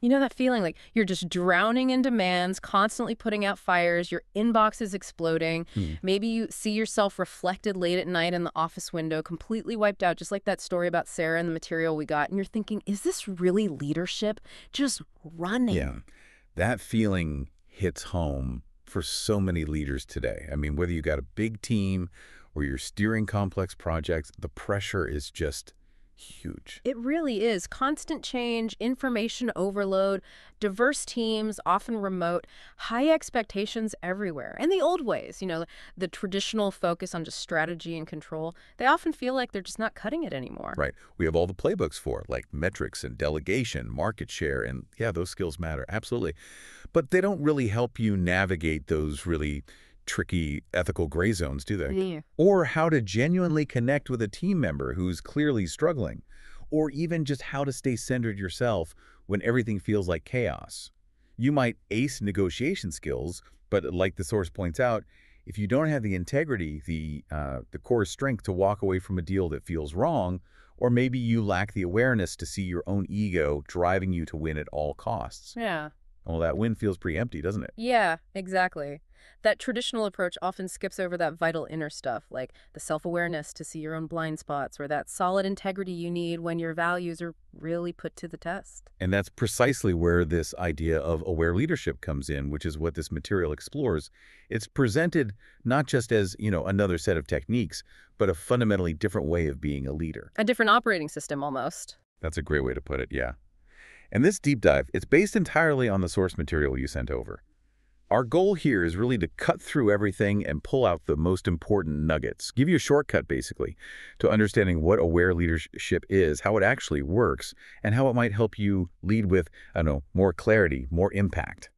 You know that feeling like you're just drowning in demands, constantly putting out fires, your inbox is exploding. Hmm. Maybe you see yourself reflected late at night in the office window, completely wiped out, just like that story about Sarah and the material we got. And you're thinking, is this really leadership? Just Yeah, running. that feeling hits home for so many leaders today. I mean, whether you got a big team or you're steering complex projects, the pressure is just huge. It really is. Constant change, information overload, diverse teams, often remote, high expectations everywhere. And the old ways, the traditional focus on just strategy and control, they often feel like they're just not cutting it anymore. Right. We have all the playbooks for it, like metrics and delegation, market share, and yeah, those skills matter. Absolutely. But they don't really help you navigate those really tricky ethical gray zones, do they? Yeah. Or how to genuinely connect with a team member who's clearly struggling. Or even just how to stay centered yourself when everything feels like chaos. You might ace negotiation skills, but like the source points out, if you don't have the integrity, the core strength to walk away from a deal that feels wrong, or maybe you lack the awareness to see your own ego driving you to win at all costs. Yeah. Well, that win feels pretty empty, doesn't it? Yeah, exactly. That traditional approach often skips over that vital inner stuff, like the self-awareness to see your own blind spots or that solid integrity you need when your values are really put to the test. And that's precisely where this idea of aware leadership comes in, which is what this material explores. It's presented not just as, another set of techniques, but a fundamentally different way of being a leader. A different operating system, almost. That's a great way to put it, yeah. And this deep dive, it's based entirely on the source material you sent over. Our goal here is really to cut through everything and pull out the most important nuggets, give you a shortcut, basically, to understanding what aware leadership is, how it actually works, and how it might help you lead with, more clarity, more impact,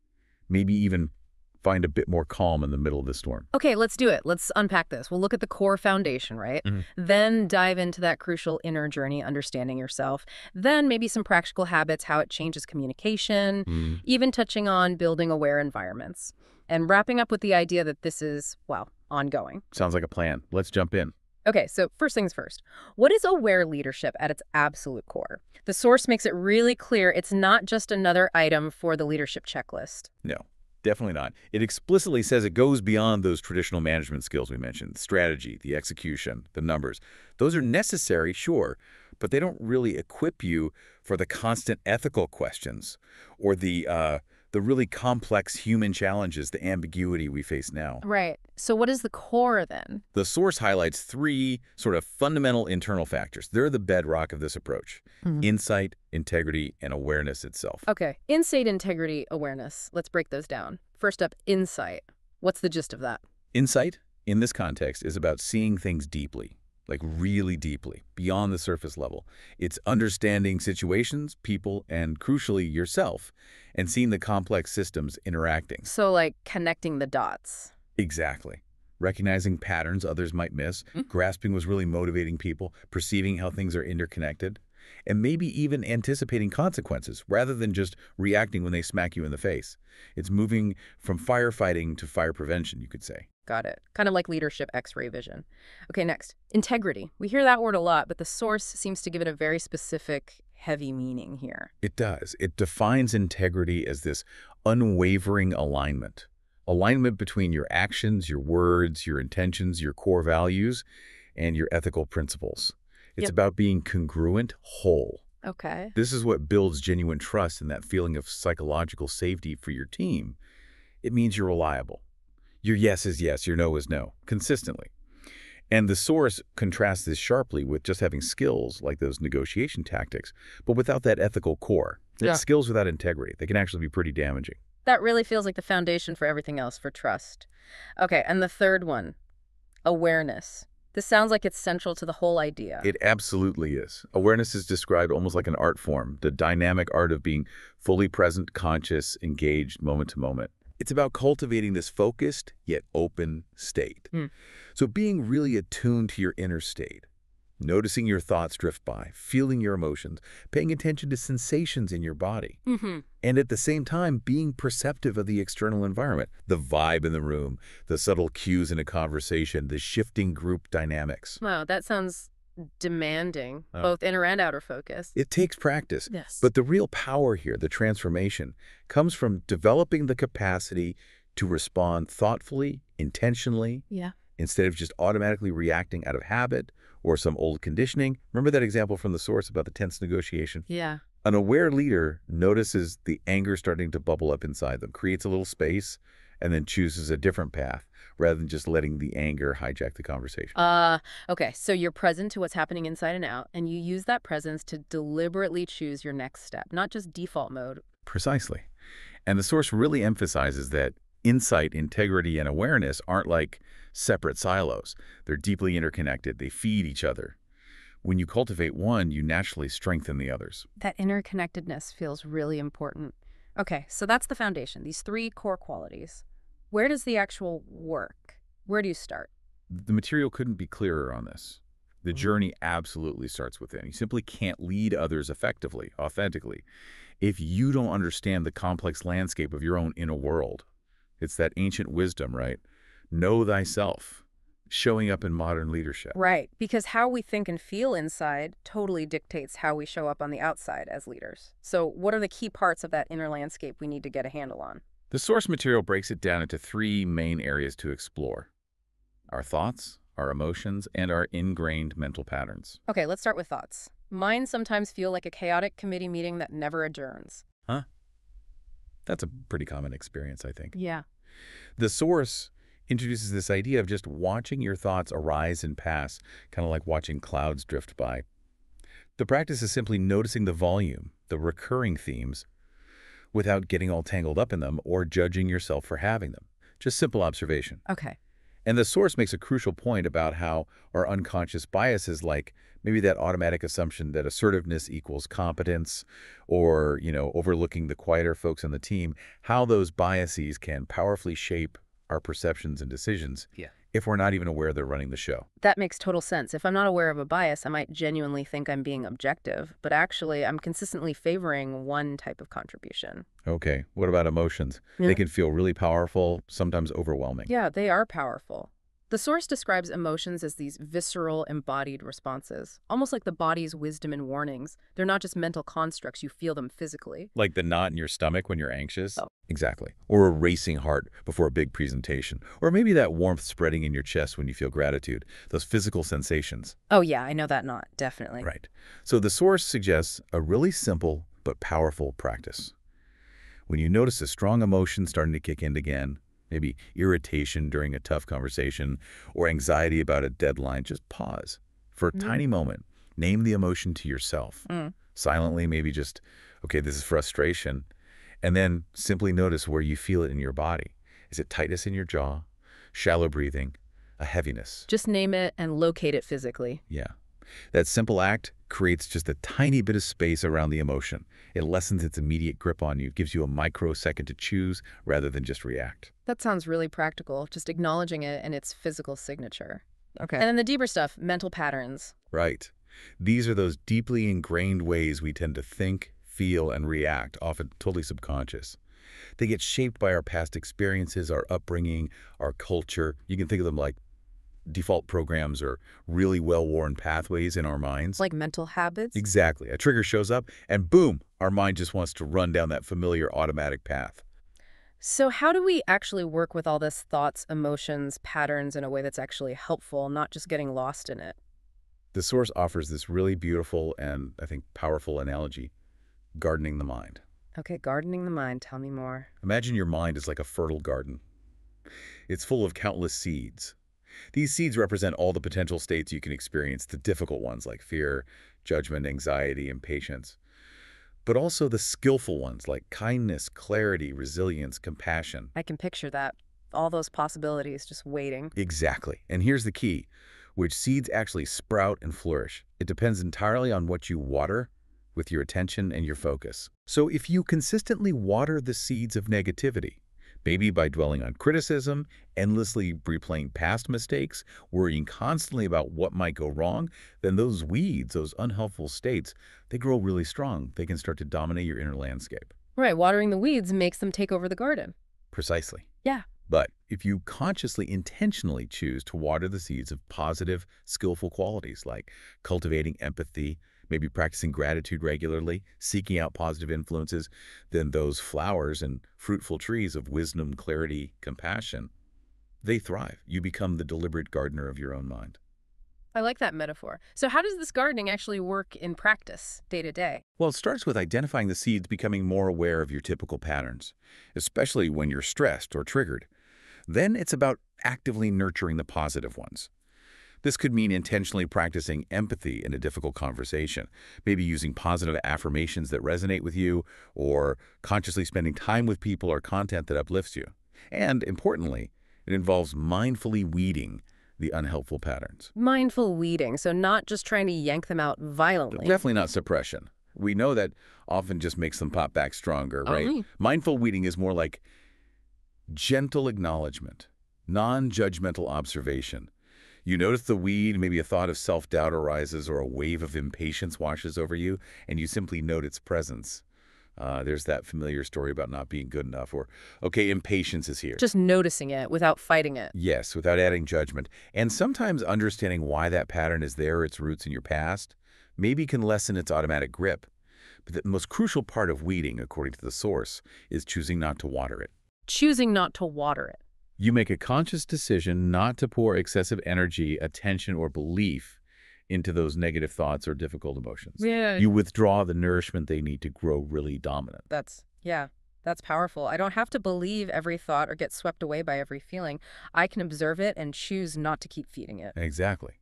maybe even find a bit more calm in the middle of the storm. Okay, let's do it. Let's unpack this. We'll look at the core foundation, right? Mhm. Then dive into that crucial inner journey, understanding yourself. Then maybe some practical habits, how it changes communication, Mm. even touching on building aware environments. And wrapping up with the idea that this is, well, ongoing. Sounds like a plan. Let's jump in. Okay, so first things first. What is aware leadership at its absolute core? The source makes it really clear it's not just another item for the leadership checklist. No, definitely not. It explicitly says it goes beyond those traditional management skills we mentioned, strategy, the execution, the numbers. Those are necessary, sure, but they don't really equip you for the constant ethical questions or the really complex human challenges, the ambiguity we face now. Right. So what is the core then? The source highlights three sort of fundamental internal factors. They're the bedrock of this approach: insight, integrity, and awareness itself. Okay, insight, integrity, awareness. Let's break those down. First up, insight. What's the gist of that? Insight, in this context, is about seeing things deeply, like really deeply, beyond the surface level. It's understanding situations, people, and crucially, yourself, and seeing the complex systems interacting. So like connecting the dots. Exactly. Recognizing patterns others might miss, grasping what's really motivating people, perceiving how things are interconnected, and maybe even anticipating consequences rather than just reacting when they smack you in the face. It's moving from firefighting to fire prevention, you could say. Got it. Kind of like leadership X-ray vision. Okay, next. Integrity. We hear that word a lot, but the source seems to give it a very specific, heavy meaning here. It does. It defines integrity as this unwavering alignment. Alignment between your actions, your words, your intentions, your core values, and your ethical principles. It's Yep. about being congruent, whole. Okay. This is what builds genuine trust and that feeling of psychological safety for your team. It means you're reliable. Your yes is yes, your no is no, consistently. And the source contrasts this sharply with just having skills like those negotiation tactics, but without that ethical core. Yeah. It's skills without integrity. They can actually be pretty damaging. That really feels like the foundation for everything else, for trust. Okay, and the third one, awareness. This sounds like it's central to the whole idea. It absolutely is. Awareness is described almost like an art form, the dynamic art of being fully present, conscious, engaged, moment to moment. It's about cultivating this focused yet open state. Hmm. So being really attuned to your inner state, noticing your thoughts drift by, feeling your emotions, paying attention to sensations in your body, and at the same time being perceptive of the external environment, the vibe in the room, the subtle cues in a conversation, the shifting group dynamics. Wow, that sounds Demanding, Oh. both inner and outer focus. It takes practice. Yes. But the real power here, the transformation, comes from developing the capacity to respond thoughtfully, intentionally, Yeah. instead of just automatically reacting out of habit or some old conditioning. Remember that example from the source about the tense negotiation? Yeah. An aware leader notices the anger starting to bubble up inside them, creates a little space, and then chooses a different path rather than just letting the anger hijack the conversation. Okay, so you're present to what's happening inside and out, and you use that presence to deliberately choose your next step, not just default mode. Precisely. And the source really emphasizes that insight, integrity, and awareness aren't like separate silos. They're deeply interconnected. They feed each other. When you cultivate one, you naturally strengthen the others. That interconnectedness feels really important. Okay, so that's the foundation, these three core qualities. Where does the actual work? Where do you start? The material couldn't be clearer on this. The journey absolutely starts within. You simply can't lead others effectively, authentically, if you don't understand the complex landscape of your own inner world. It's that ancient wisdom, right? Know thyself, showing up in modern leadership. Right, because how we think and feel inside totally dictates how we show up on the outside as leaders. So what are the key parts of that inner landscape we need to get a handle on? The source material breaks it down into three main areas to explore: our thoughts, our emotions, and our ingrained mental patterns. Okay, let's start with thoughts. Mine sometimes feel like a chaotic committee meeting that never adjourns. Huh? That's a pretty common experience, I think. Yeah. The source introduces this idea of just watching your thoughts arise and pass, kind of like watching clouds drift by. The practice is simply noticing the volume, the recurring themes, without getting all tangled up in them or judging yourself for having them. Just simple observation. Okay. And the source makes a crucial point about how our unconscious biases, like maybe that automatic assumption that assertiveness equals competence, or, overlooking the quieter folks on the team, how those biases can powerfully shape our perceptions and decisions if we're not even aware they're running the show. That makes total sense. If I'm not aware of a bias, I might genuinely think I'm being objective, but actually I'm consistently favoring one type of contribution. Okay, what about emotions? They can feel really powerful, sometimes overwhelming. Yeah, they are powerful. The source describes emotions as these visceral, embodied responses, almost like the body's wisdom and warnings. They're not just mental constructs, you feel them physically. Like the knot in your stomach when you're anxious? Oh. Exactly. Or a racing heart before a big presentation. Or maybe that warmth spreading in your chest when you feel gratitude. Those physical sensations. Oh yeah, I know that knot, definitely. Right. So the source suggests a really simple but powerful practice. When you notice a strong emotion starting to kick in again, maybe irritation during a tough conversation, or anxiety about a deadline, just pause. For a tiny moment, name the emotion to yourself. Silently, maybe just, okay, this is frustration. And then simply notice where you feel it in your body. Is it tightness in your jaw, shallow breathing, a heaviness? Just name it and locate it physically. Yeah. That simple act creates just a tiny bit of space around the emotion. It lessens its immediate grip on you, gives you a microsecond to choose rather than just react. That sounds really practical, just acknowledging it and its physical signature. Okay. And then the deeper stuff, mental patterns. Right. These are those deeply ingrained ways we tend to think, feel, and react, often totally subconscious. They get shaped by our past experiences, our upbringing, our culture. You can think of them like default programs or really well-worn pathways in our minds. Like mental habits? Exactly. A trigger shows up and boom, our mind just wants to run down that familiar automatic path. So how do we actually work with all this thoughts, emotions, patterns in a way that's actually helpful, not just getting lost in it? The source offers this really beautiful and, I think, powerful analogy: gardening the mind. Okay, gardening the mind. Tell me more. Imagine your mind is like a fertile garden. It's full of countless seeds. These seeds represent all the potential states you can experience, the difficult ones like fear, judgment, anxiety, impatience, but also the skillful ones like kindness, clarity, resilience, compassion. I can picture that. All those possibilities just waiting. Exactly. And here's the key: which seeds actually sprout and flourish. It depends entirely on what you water with your attention and your focus. So if you consistently water the seeds of negativity, maybe by dwelling on criticism, endlessly replaying past mistakes, worrying constantly about what might go wrong, then those weeds, those unhelpful states, they grow really strong. They can start to dominate your inner landscape. Right, watering the weeds makes them take over the garden. Precisely. Yeah. But if you consciously, intentionally choose to water the seeds of positive, skillful qualities like cultivating empathy, maybe practicing gratitude regularly, seeking out positive influences, then those flowers and fruitful trees of wisdom, clarity, compassion, they thrive. You become the deliberate gardener of your own mind. I like that metaphor. So how does this gardening actually work in practice, day to day? Well, it starts with identifying the seeds, becoming more aware of your typical patterns, especially when you're stressed or triggered. Then it's about actively nurturing the positive ones. This could mean intentionally practicing empathy in a difficult conversation, maybe using positive affirmations that resonate with you, or consciously spending time with people or content that uplifts you. And importantly, it involves mindfully weeding the unhelpful patterns. Mindful weeding, so not just trying to yank them out violently. Definitely not suppression. We know that often just makes them pop back stronger, Oh, right? Mindful weeding is more like gentle acknowledgement, non-judgmental observation. You notice the weed, maybe a thought of self-doubt arises or a wave of impatience washes over you, and you simply note its presence. There's that familiar story about not being good enough, or, okay, impatience is here. Just noticing it without fighting it. Yes, without adding judgment. And sometimes understanding why that pattern is there, its roots in your past, maybe can lessen its automatic grip. But the most crucial part of weeding, according to the source, is choosing not to water it. Choosing not to water it. You make a conscious decision not to pour excessive energy, attention, or belief into those negative thoughts or difficult emotions. Yeah. You withdraw the nourishment they need to grow really dominant. That's powerful. I don't have to believe every thought or get swept away by every feeling. I can observe it and choose not to keep feeding it. Exactly.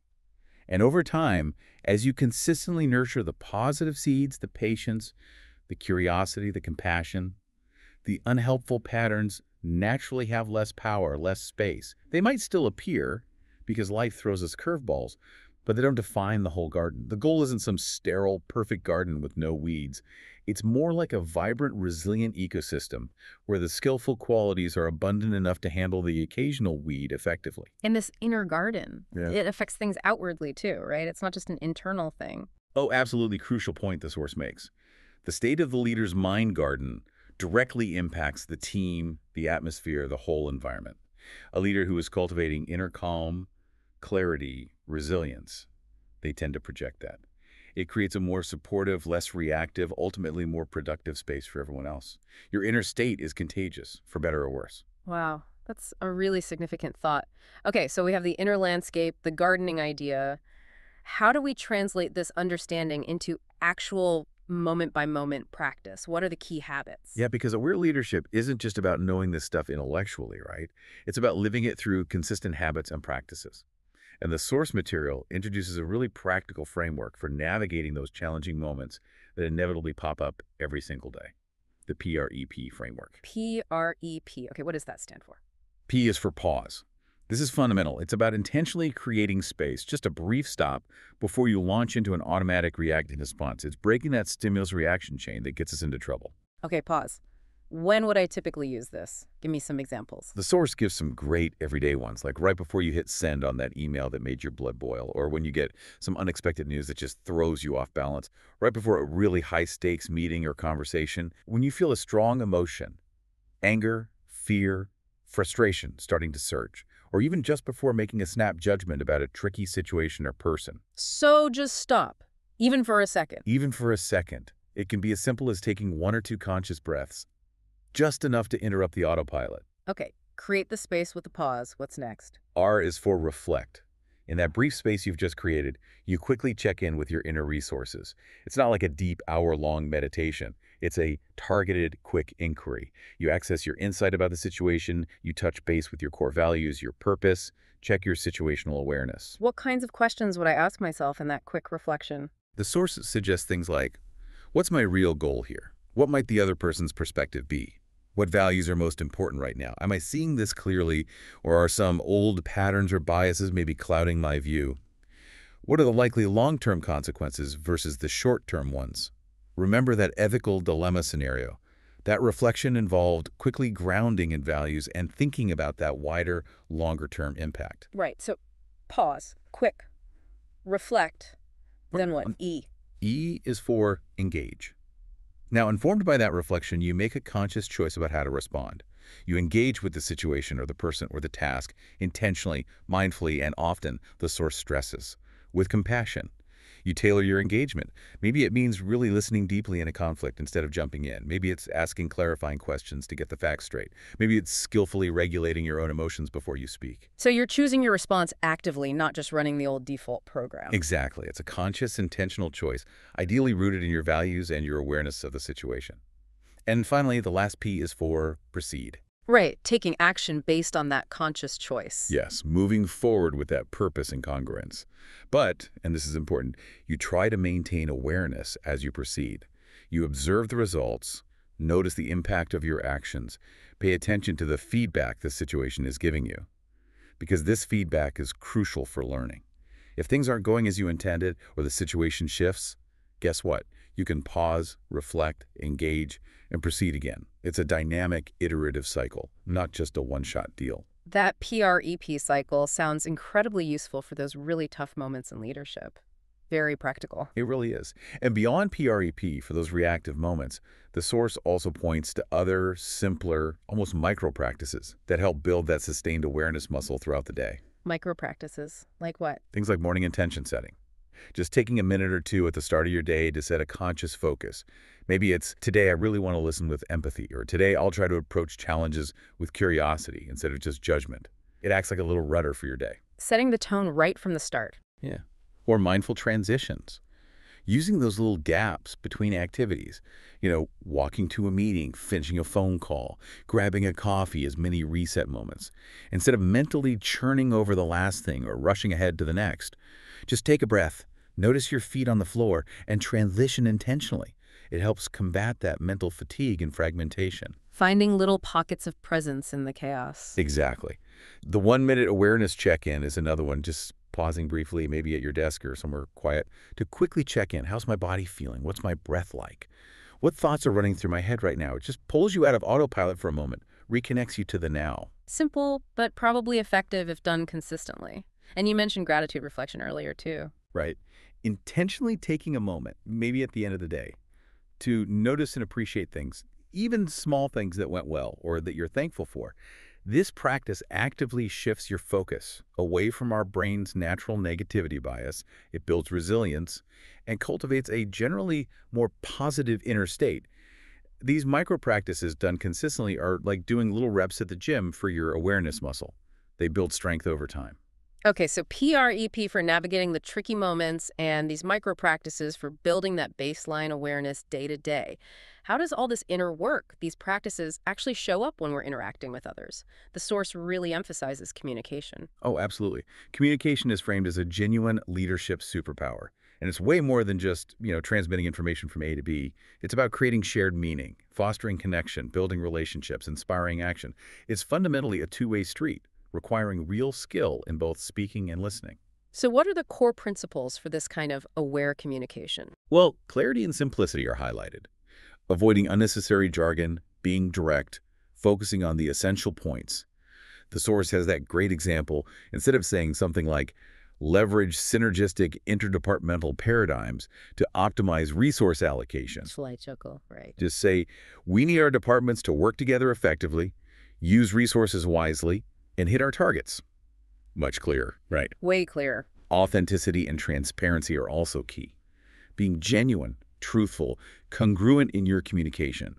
And over time, as you consistently nurture the positive seeds, the patience, the curiosity, the compassion, the unhelpful patterns naturally have less power, less space. They might still appear because life throws us curveballs, but they don't define the whole garden. The goal isn't some sterile, perfect garden with no weeds. It's more like a vibrant, resilient ecosystem where the skillful qualities are abundant enough to handle the occasional weed effectively. And this inner garden, Yeah. it affects things outwardly too, right? It's not just an internal thing. Oh, absolutely crucial point the source makes. The state of the leader's mind garden directly impacts the team, the atmosphere, the whole environment. A leader who is cultivating inner calm, clarity, resilience, they tend to project that. It creates a more supportive, less reactive, ultimately more productive space for everyone else. Your inner state is contagious, for better or worse. Wow, that's a really significant thought. Okay, so we have the inner landscape, the gardening idea. How do we translate this understanding into actual moment-by-moment practice? What are the key habits? Yeah, because aware leadership isn't just about knowing this stuff intellectually, right? It's about living it through consistent habits and practices. And the source material introduces a really practical framework for navigating those challenging moments that inevitably pop up every single day. The PREP framework. PREP. Okay, what does that stand for? P is for pause. This is fundamental. It's about intentionally creating space, just a brief stop before you launch into an automatic reacting response. It's breaking that stimulus reaction chain that gets us into trouble. Okay, pause. When would I typically use this? Give me some examples. The source gives some great everyday ones, like right before you hit send on that email that made your blood boil, or when you get some unexpected news that just throws you off balance, right before a really high-stakes meeting or conversation, when you feel a strong emotion, anger, fear, frustration starting to surge, or even just before making a snap judgment about a tricky situation or person. So just stop, even for a second. Even for a second. It can be as simple as taking 1 or 2 conscious breaths, just enough to interrupt the autopilot. Okay, create the space with a pause. What's next? R is for reflect. In that brief space you've just created, you quickly check in with your inner resources. It's not like a deep hour-long meditation. It's a targeted, quick inquiry. You access your insight about the situation, you touch base with your core values, your purpose, check your situational awareness. What kinds of questions would I ask myself in that quick reflection? The source suggests things like, what's my real goal here? What might the other person's perspective be? What values are most important right now? Am I seeing this clearly, or are some old patterns or biases maybe clouding my view? What are the likely long-term consequences versus the short-term ones? Remember that ethical dilemma scenario. That reflection involved quickly grounding in values and thinking about that wider, longer-term impact. Right, so pause, quick, reflect, then what? E. E is for engage. Now, informed by that reflection, you make a conscious choice about how to respond. You engage with the situation or the person or the task intentionally, mindfully, and often the source stresses with compassion. You tailor your engagement. Maybe it means really listening deeply in a conflict instead of jumping in. Maybe it's asking clarifying questions to get the facts straight. Maybe it's skillfully regulating your own emotions before you speak. So you're choosing your response actively, not just running the old default program. Exactly. It's a conscious, intentional choice, ideally rooted in your values and your awareness of the situation. And finally, the last P is for proceed. Right, taking action based on that conscious choice. Yes, moving forward with that purpose and congruence. But, and this is important, you try to maintain awareness as you proceed. You observe the results, notice the impact of your actions, pay attention to the feedback the situation is giving you. Because this feedback is crucial for learning. If things aren't going as you intended or the situation shifts, guess what? You can pause, reflect, engage, and proceed again. It's a dynamic, iterative cycle, not just a one-shot deal. That PREP cycle sounds incredibly useful for those really tough moments in leadership. Very practical. It really is. And beyond PREP, for those reactive moments, the source also points to other, simpler, almost micro practices that help build that sustained awareness muscle throughout the day. Micro practices. Like what? Things like morning intention setting. Just taking a minute or two at the start of your day to set a conscious focus. Maybe it's, today I really want to listen with empathy, or today I'll try to approach challenges with curiosity instead of just judgment. It acts like a little rudder for your day. Setting the tone right from the start. Yeah. Or mindful transitions. Using those little gaps between activities. Walking to a meeting, finishing a phone call, grabbing a coffee as mini reset moments. Instead of mentally churning over the last thing or rushing ahead to the next. Just take a breath, notice your feet on the floor, and transition intentionally. It helps combat that mental fatigue and fragmentation. Finding little pockets of presence in the chaos. Exactly. The 1-minute awareness check-in is another one, just pausing briefly, maybe at your desk or somewhere quiet, to quickly check in. How's my body feeling? What's my breath like? What thoughts are running through my head right now? It just pulls you out of autopilot for a moment, reconnects you to the now. Simple, but probably effective if done consistently. And you mentioned gratitude reflection earlier, too. Right. Intentionally taking a moment, maybe at the end of the day, to notice and appreciate things, even small things that went well or that you're thankful for. This practice actively shifts your focus away from our brain's natural negativity bias. It builds resilience and cultivates a generally more positive inner state. These micro practices done consistently are like doing little reps at the gym for your awareness muscle. They build strength over time. Okay, so PREP for navigating the tricky moments and these micro practices for building that baseline awareness day to day. How does all this inner work, these practices, actually show up when we're interacting with others? The source really emphasizes communication. Oh, absolutely. Communication is framed as a genuine leadership superpower. And it's way more than just, transmitting information from A to B. It's about creating shared meaning, fostering connection, building relationships, inspiring action. It's fundamentally a two-way street, requiring real skill in both speaking and listening. So what are the core principles for this kind of aware communication? Well, clarity and simplicity are highlighted. Avoiding unnecessary jargon, being direct, focusing on the essential points. The source has that great example. Instead of saying something like, leverage synergistic interdepartmental paradigms to optimize resource allocation. Slight chuckle, right. Just say, we need our departments to work together effectively, use resources wisely, and hit our targets. Much clearer, right? Way clearer. Authenticity and transparency are also key. Being genuine, truthful, congruent in your communication.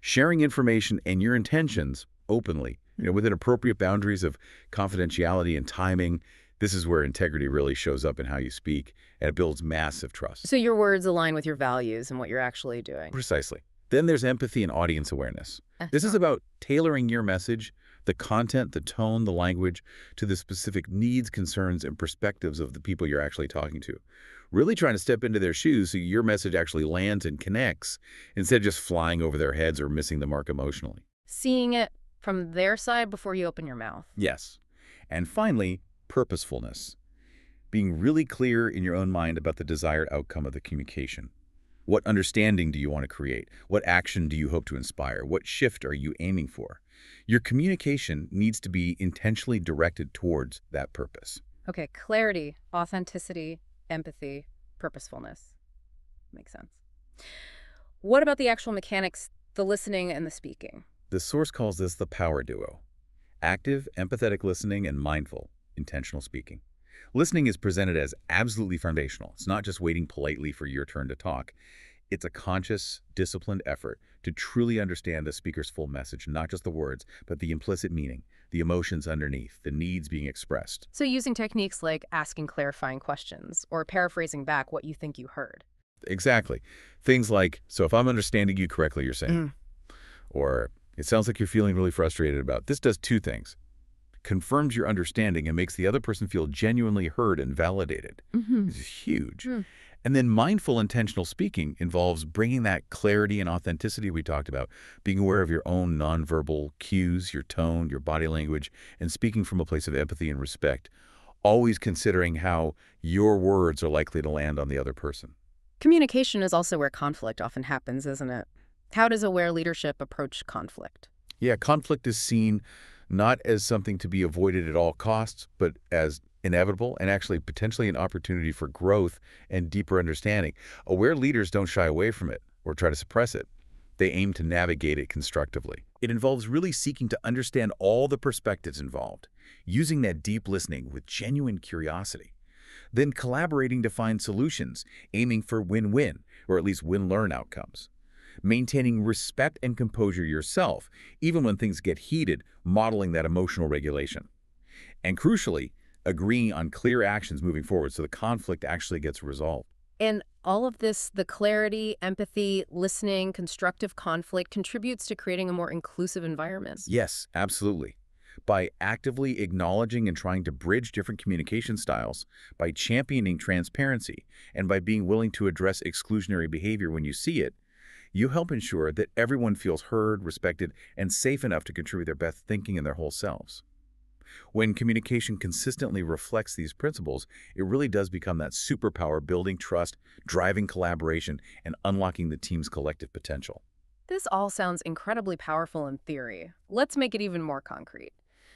Sharing information and your intentions openly, within appropriate boundaries of confidentiality and timing. This is where integrity really shows up in how you speak, and it builds massive trust. So your words align with your values and what you're actually doing. Precisely. Then there's empathy and audience awareness. This is about tailoring your message, the content, the tone, the language, to the specific needs, concerns, and perspectives of the people you're actually talking to. Really trying to step into their shoes so your message actually lands and connects, instead of just flying over their heads or missing the mark emotionally. Seeing it from their side before you open your mouth. Yes. And finally, purposefulness. Being really clear in your own mind about the desired outcome of the communication. What understanding do you want to create? What action do you hope to inspire? What shift are you aiming for? Your communication needs to be intentionally directed towards that purpose. Okay, clarity, authenticity, empathy, purposefulness. Makes sense. What about the actual mechanics, the listening and the speaking? The source calls this the power duo: active, empathetic listening and mindful, intentional speaking. Listening is presented as absolutely foundational. It's not just waiting politely for your turn to talk. It's a conscious, disciplined effort to truly understand the speaker's full message, not just the words, but the implicit meaning, the emotions underneath, the needs being expressed. So using techniques like asking clarifying questions or paraphrasing back what you think you heard. Exactly. Things like, so if I'm understanding you correctly, you're saying, or it sounds like you're feeling really frustrated about. This does two things: confirms your understanding and makes the other person feel genuinely heard and validated. Mm-hmm. This is huge. And then mindful intentional speaking involves bringing that clarity and authenticity we talked about, being aware of your own nonverbal cues, your tone, your body language, and speaking from a place of empathy and respect, always considering how your words are likely to land on the other person. Communication is also where conflict often happens, isn't it? How does aware leadership approach conflict? Yeah, conflict is seen not as something to be avoided at all costs, but as inevitable and actually potentially an opportunity for growth and deeper understanding. Aware leaders don't shy away from it or try to suppress it. They aim to navigate it constructively. It involves really seeking to understand all the perspectives involved, using that deep listening with genuine curiosity, then collaborating to find solutions, aiming for win-win, or at least win-learn outcomes. Maintaining respect and composure yourself, even when things get heated, modeling that emotional regulation. And crucially, agreeing on clear actions moving forward so the conflict actually gets resolved. And all of this, the clarity, empathy, listening, constructive conflict, contributes to creating a more inclusive environment. Yes, absolutely. By actively acknowledging and trying to bridge different communication styles, by championing transparency, and by being willing to address exclusionary behavior when you see it, you help ensure that everyone feels heard, respected, and safe enough to contribute their best thinking and their whole selves. When communication consistently reflects these principles, it really does become that superpower building trust, driving collaboration, and unlocking the team's collective potential. This all sounds incredibly powerful in theory. Let's make it even more concrete.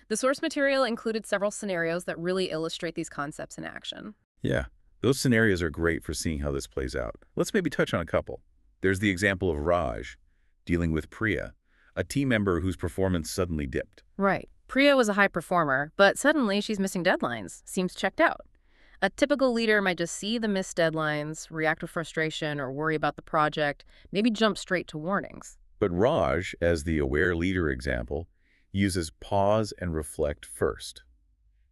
The source material included several scenarios that really illustrate these concepts in action. Yeah, those scenarios are great for seeing how this plays out. Let's maybe touch on a couple. There's the example of Raj dealing with Priya, a team member whose performance suddenly dipped. Right. Priya was a high performer, but suddenly she's missing deadlines, seems checked out. A typical leader might just see the missed deadlines, react with frustration, or worry about the project, maybe jump straight to warnings. But Raj, as the aware leader example, uses pause and reflect first.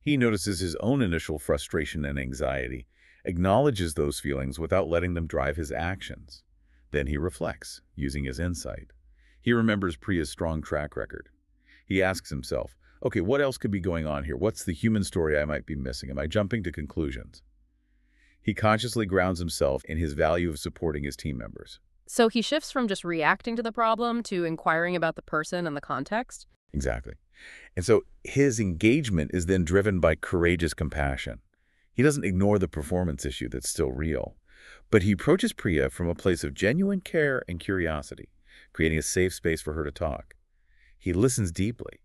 He notices his own initial frustration and anxiety, acknowledges those feelings without letting them drive his actions. Then he reflects, using his insight. He remembers Priya's strong track record. He asks himself, okay, what else could be going on here? What's the human story I might be missing? Am I jumping to conclusions? He consciously grounds himself in his value of supporting his team members. So he shifts from just reacting to the problem to inquiring about the person and the context. Exactly. And so his engagement is then driven by courageous compassion. He doesn't ignore the performance issue that's still real, but he approaches Priya from a place of genuine care and curiosity, creating a safe space for her to talk. He listens deeply.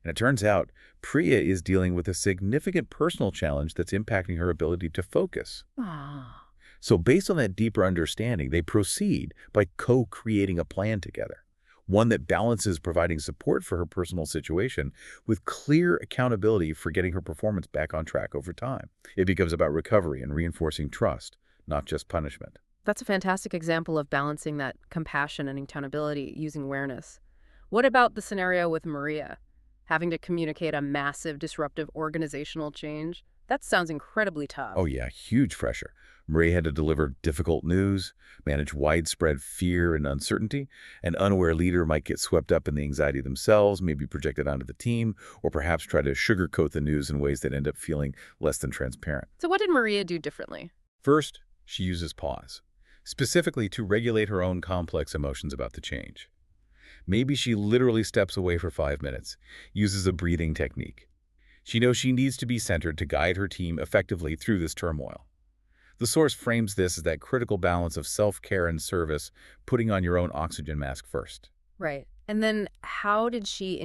And it turns out Priya is dealing with a significant personal challenge that's impacting her ability to focus. Ah. So based on that deeper understanding, they proceed by co-creating a plan together, one that balances providing support for her personal situation with clear accountability for getting her performance back on track over time. It becomes about recovery and reinforcing trust, not just punishment. That's a fantastic example of balancing that compassion and accountability using awareness. What about the scenario with Maria? Having to communicate a massive disruptive organizational change? That sounds incredibly tough. Oh yeah, huge pressure. Maria had to deliver difficult news, manage widespread fear and uncertainty. An unaware leader might get swept up in the anxiety themselves, maybe project it onto the team, or perhaps try to sugarcoat the news in ways that end up feeling less than transparent. So what did Maria do differently? First, she uses pause, specifically to regulate her own complex emotions about the change. Maybe she literally steps away for 5 minutes, uses a breathing technique. She knows she needs to be centered to guide her team effectively through this turmoil. The source frames this as that critical balance of self-care and service, putting on your own oxygen mask first. Right. And then how did she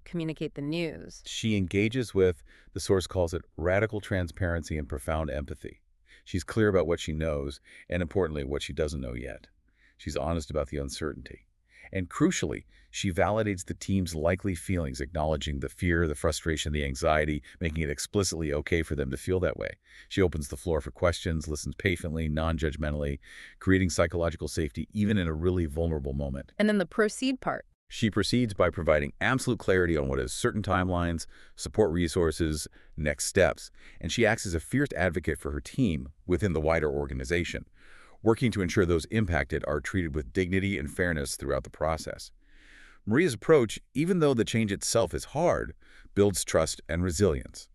communicate the news? She engages with, the source calls it, radical transparency and profound empathy. She's clear about what she knows, and importantly, what she doesn't know yet. She's honest about the uncertainty. And crucially, she validates the team's likely feelings, acknowledging the fear, the frustration, the anxiety, making it explicitly okay for them to feel that way. She opens the floor for questions, listens patiently, non-judgmentally, creating psychological safety even in a really vulnerable moment. And then the proceed part. She proceeds by providing absolute clarity on what is certain timelines, support resources, next steps, and she acts as a fierce advocate for her team within the wider organization, working to ensure those impacted are treated with dignity and fairness throughout the process. Maria's approach, even though the change itself is hard, builds trust and resilience.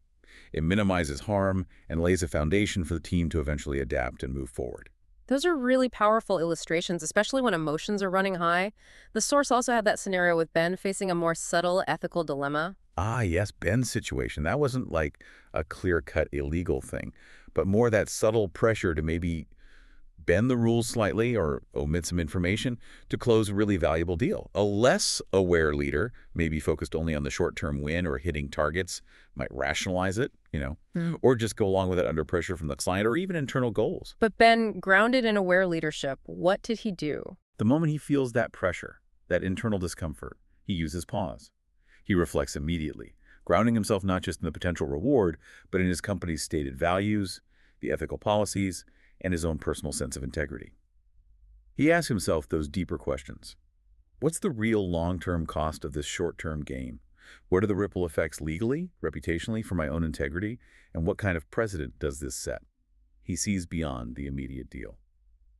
It minimizes harm and lays a foundation for the team to eventually adapt and move forward. Those are really powerful illustrations, especially when emotions are running high. The source also had that scenario with Ben facing a more subtle ethical dilemma. Ah, yes, Ben's situation. That wasn't like a clear-cut illegal thing, but more that subtle pressure to maybe bend the rules slightly or omit some information to close a really valuable deal. A less aware leader, maybe focused only on the short-term win or hitting targets, might rationalize it, or just go along with it under pressure from the client or even internal goals. But Ben, grounded in aware leadership, what did he do? The moment he feels that pressure, that internal discomfort, he uses pause. He reflects immediately, grounding himself not just in the potential reward, but in his company's stated values, the ethical policies, and his own personal sense of integrity. He asks himself those deeper questions. What's the real long-term cost of this short-term gain? What are the ripple effects legally, reputationally, for my own integrity? And what kind of precedent does this set? He sees beyond the immediate deal.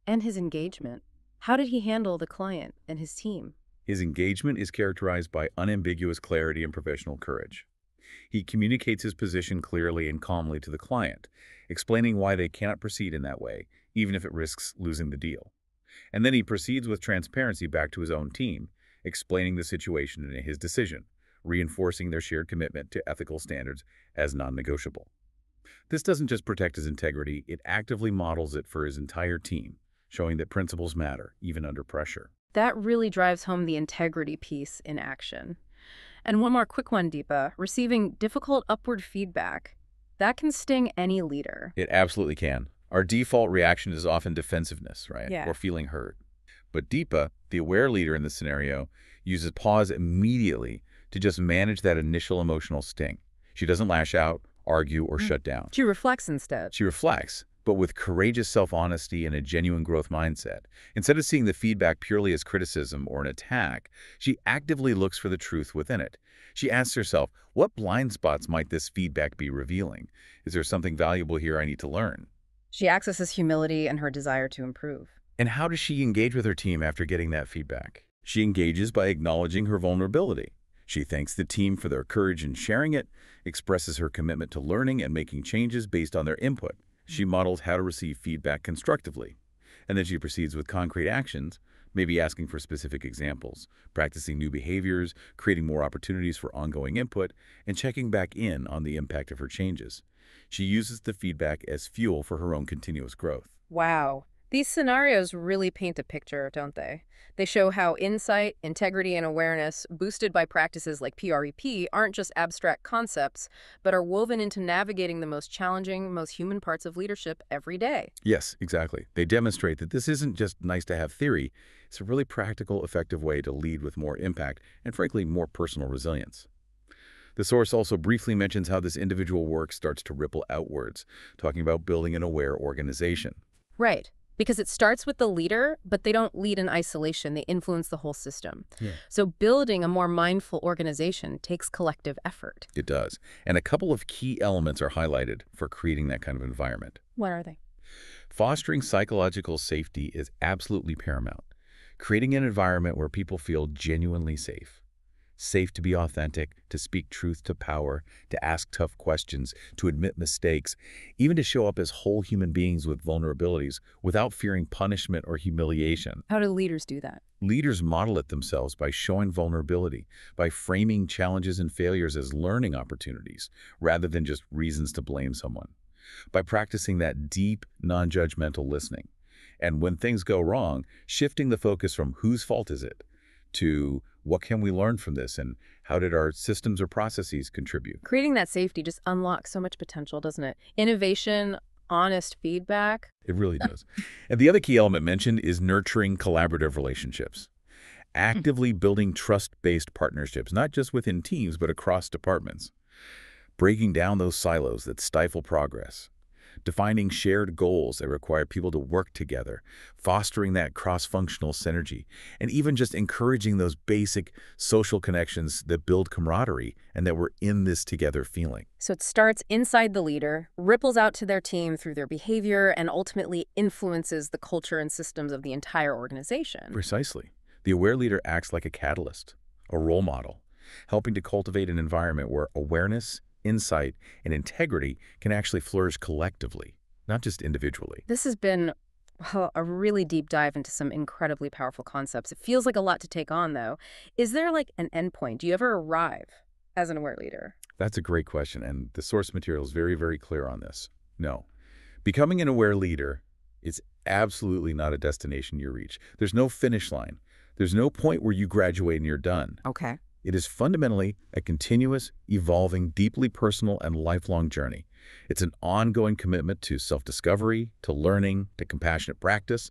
And his engagement. How did he handle the client and his team? His engagement is characterized by unambiguous clarity and professional courage. He communicates his position clearly and calmly to the client, explaining why they cannot proceed in that way, even if it risks losing the deal. And then he proceeds with transparency back to his own team, explaining the situation and his decision, reinforcing their shared commitment to ethical standards as non-negotiable. This doesn't just protect his integrity, it actively models it for his entire team, showing that principles matter, even under pressure. That really drives home the integrity piece in action. And one more quick one, Deepa. Receiving difficult upward feedback. That can sting any leader. It absolutely can. Our default reaction is often defensiveness, right? Yeah. Or feeling hurt. But Deepa, the aware leader in this scenario, uses pause immediately to just manage that initial emotional sting. She doesn't lash out, argue, or shut down. She reflects instead. She reflects, but with courageous self-honesty and a genuine growth mindset. Instead of seeing the feedback purely as criticism or an attack, she actively looks for the truth within it. She asks herself, what blind spots might this feedback be revealing? Is there something valuable here I need to learn? She accesses humility and her desire to improve. And how does she engage with her team after getting that feedback? She engages by acknowledging her vulnerability. She thanks the team for their courage in sharing it, expresses her commitment to learning and making changes based on their input. She models how to receive feedback constructively. And then she proceeds with concrete actions, maybe asking for specific examples, practicing new behaviors, creating more opportunities for ongoing input, and checking back in on the impact of her changes. She uses the feedback as fuel for her own continuous growth. Wow. These scenarios really paint a picture, don't they? They show how insight, integrity, and awareness, boosted by practices like PREP, aren't just abstract concepts, but are woven into navigating the most challenging, most human parts of leadership every day. Yes, exactly. They demonstrate that this isn't just nice-to-have theory. It's a really practical, effective way to lead with more impact and, frankly, more personal resilience. The source also briefly mentions how this individual work starts to ripple outwards, talking about building an aware organization. Right. Because it starts with the leader, but they don't lead in isolation. They influence the whole system. Yeah. So building a more mindful organization takes collective effort. It does. And a couple of key elements are highlighted for creating that kind of environment. What are they? Fostering psychological safety is absolutely paramount. Creating an environment where people feel genuinely safe. Safe to be authentic, to speak truth to power, to ask tough questions, to admit mistakes, even to show up as whole human beings with vulnerabilities without fearing punishment or humiliation. How do leaders do that? Leaders model it themselves by showing vulnerability, by framing challenges and failures as learning opportunities, rather than just reasons to blame someone. By practicing that deep, non-judgmental listening. And when things go wrong, shifting the focus from whose fault is it to what can we learn from this and how did our systems or processes contribute? Creating that safety just unlocks so much potential, doesn't it? Innovation, honest feedback. It really does. And the other key element mentioned is nurturing collaborative relationships. actively building trust-based partnerships, not just within teams, but across departments. Breaking down those silos that stifle progress. Defining shared goals that require people to work together, fostering that cross-functional synergy, and even just encouraging those basic social connections that build camaraderie and that we're in this together feeling. So it starts inside the leader, ripples out to their team through their behavior, and ultimately influences the culture and systems of the entire organization. Precisely. The aware leader acts like a catalyst, a role model, helping to cultivate an environment where awareness, insight, and integrity can actually flourish collectively, not just individually. This has been a really deep dive into some incredibly powerful concepts. It feels like a lot to take on, though. Is there like an endpoint? Do you ever arrive as an aware leader? That's a great question, and the source material is very, very clear on this. No. Becoming an aware leader is absolutely not a destination you reach. There's no finish line. There's no point where you graduate and you're done. Okay. It is fundamentally a continuous, evolving, deeply personal, and lifelong journey. It's an ongoing commitment to self-discovery, to learning, to compassionate practice,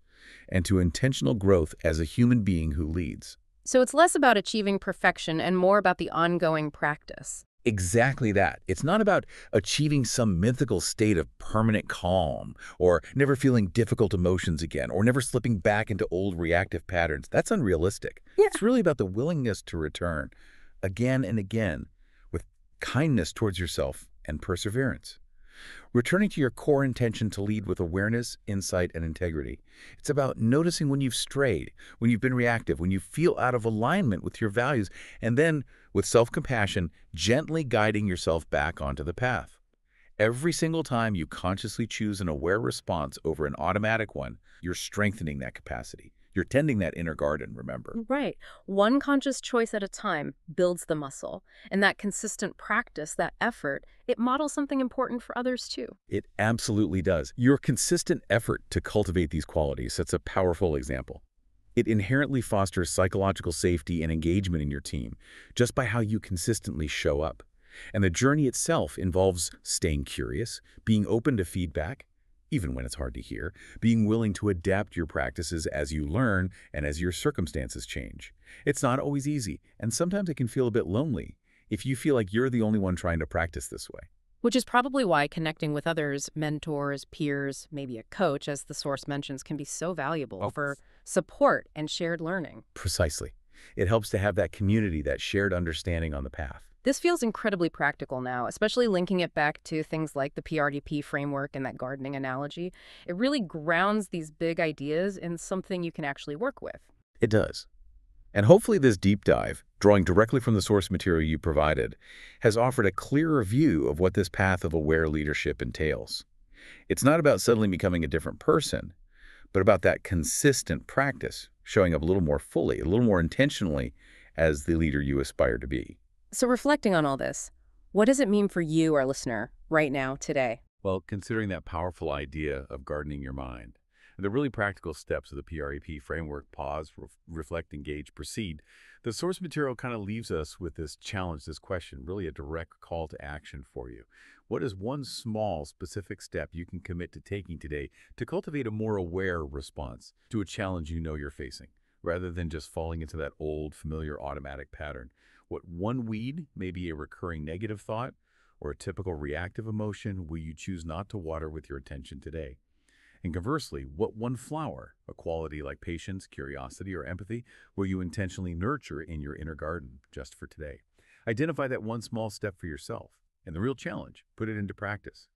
and to intentional growth as a human being who leads. So it's less about achieving perfection and more about the ongoing practice. Exactly that. It's not about achieving some mythical state of permanent calm, or never feeling difficult emotions again, or never slipping back into old reactive patterns. That's unrealistic. Yeah. It's really about the willingness to return again and again with kindness towards yourself and perseverance. Returning to your core intention to lead with awareness, insight, and integrity. It's about noticing when you've strayed, when you've been reactive, when you feel out of alignment with your values, and then, with self-compassion, gently guiding yourself back onto the path. Every single time you consciously choose an aware response over an automatic one, you're strengthening that capacity. You're tending that inner garden, remember? Right. One conscious choice at a time builds the muscle. And that consistent practice, that effort, it models something important for others too. It absolutely does. Your consistent effort to cultivate these qualities sets a powerful example. It inherently fosters psychological safety and engagement in your team just by how you consistently show up. And the journey itself involves staying curious, being open to feedback, even when it's hard to hear, being willing to adapt your practices as you learn and as your circumstances change. It's not always easy, and sometimes it can feel a bit lonely if you feel like you're the only one trying to practice this way. Which is probably why connecting with others, mentors, peers, maybe a coach, as the source mentions, can be so valuable for support and shared learning. Precisely. It helps to have that community, that shared understanding on the path. This feels incredibly practical now, especially linking it back to things like the PRDP framework and that gardening analogy. It really grounds these big ideas in something you can actually work with. It does. And hopefully this deep dive, drawing directly from the source material you provided, has offered a clearer view of what this path of aware leadership entails. It's not about suddenly becoming a different person, but about that consistent practice, showing up a little more fully, a little more intentionally as the leader you aspire to be. So reflecting on all this, what does it mean for you, our listener, right now, today? Well, considering that powerful idea of gardening your mind, the really practical steps of the PREP framework, pause, reflect, engage, proceed, the source material kind of leaves us with this challenge, this question, really a direct call to action for you. What is one small, specific step you can commit to taking today to cultivate a more aware response to a challenge you know you're facing, rather than just falling into that old, familiar, automatic pattern? What one weed may be a recurring negative thought or a typical reactive emotion will you choose not to water with your attention today? And conversely, what one flower, a quality like patience, curiosity, or empathy, will you intentionally nurture in your inner garden just for today? Identify that one small step for yourself. And the real challenge, put it into practice.